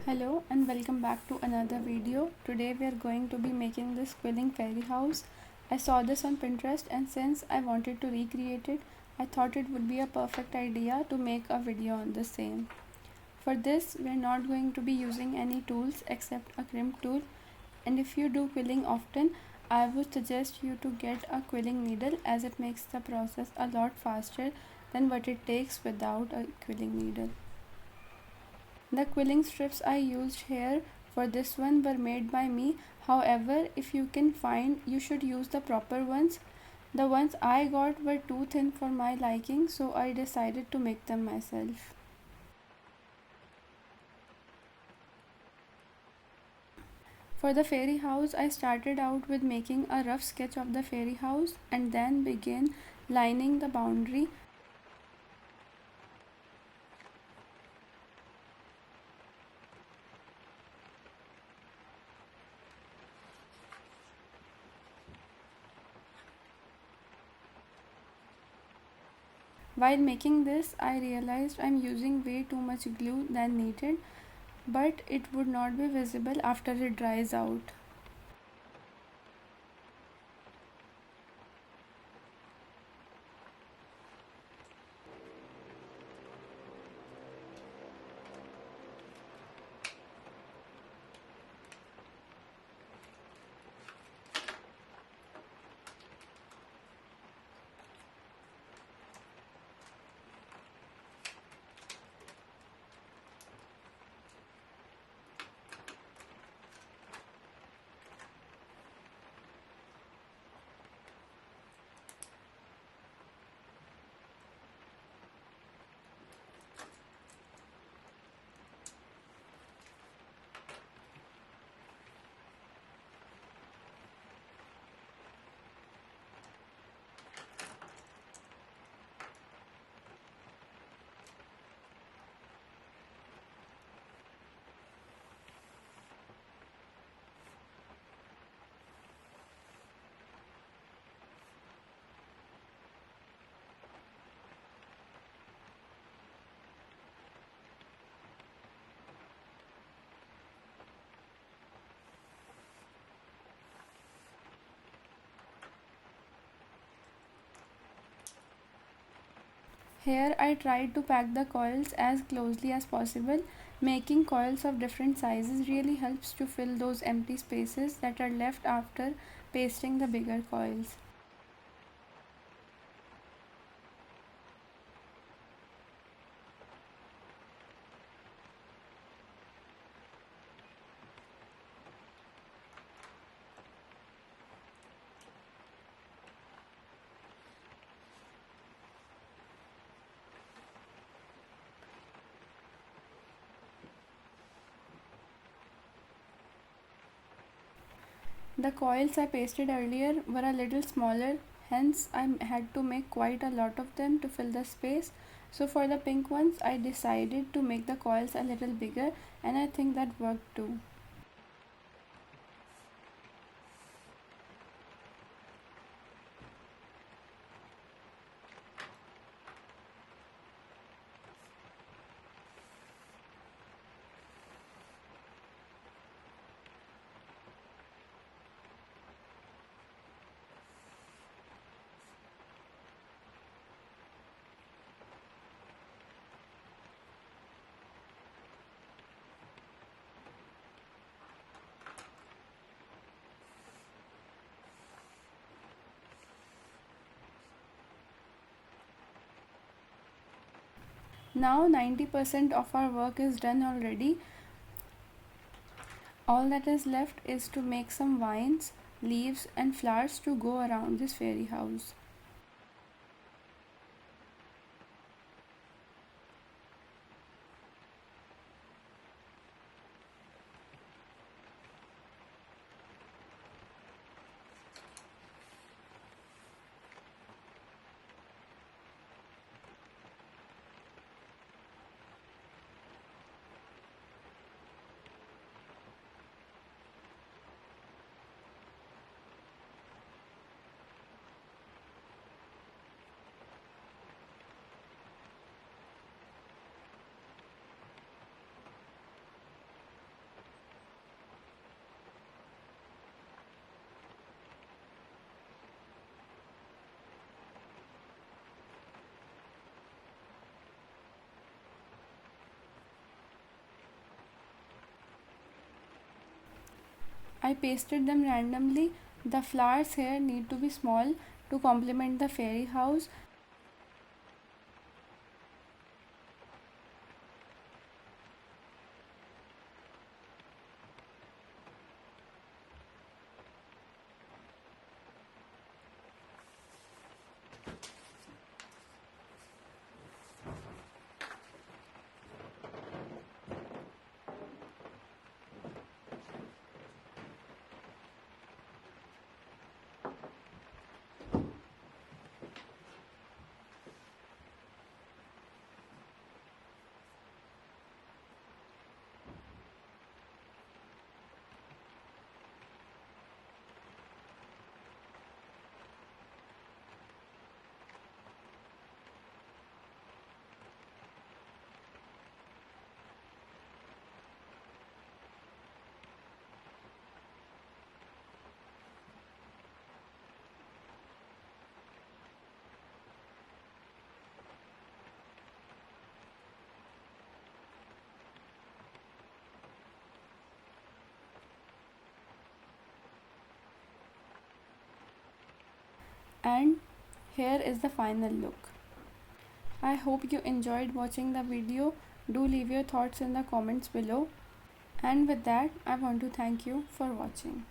Hello and welcome back to another video. Today we are going to be making this quilling fairy house. I saw this on Pinterest and since I wanted to recreate it, I thought it would be a perfect idea to make a video on the same. For this, we are not going to be using any tools except a crimp tool, and if you do quilling often, I would suggest you to get a quilling needle as it makes the process a lot faster than what it takes without a quilling needle. The quilling strips I used here for this one were made by me. However, if you can find, you should use the proper ones. The ones I got were too thin for my liking, so I decided to make them myself. For the fairy house, I started out with making a rough sketch of the fairy house and then began lining the boundary. While making this, I realized I'm using way too much glue than needed, but it would not be visible after it dries out. Here I tried to pack the coils as closely as possible. Making coils of different sizes really helps to fill those empty spaces that are left after pasting the bigger coils. The coils I pasted earlier were a little smaller, hence I had to make quite a lot of them to fill the space. So for the pink ones I decided to make the coils a little bigger, and I think that worked too. Now 90% of our work is done already. All that is left is to make some vines, leaves and flowers to go around this fairy house. I pasted them randomly. The flowers here need to be small to complement the fairy house. And here is the final look. I hope you enjoyed watching the video. Do leave your thoughts in the comments below. And with that, I want to thank you for watching.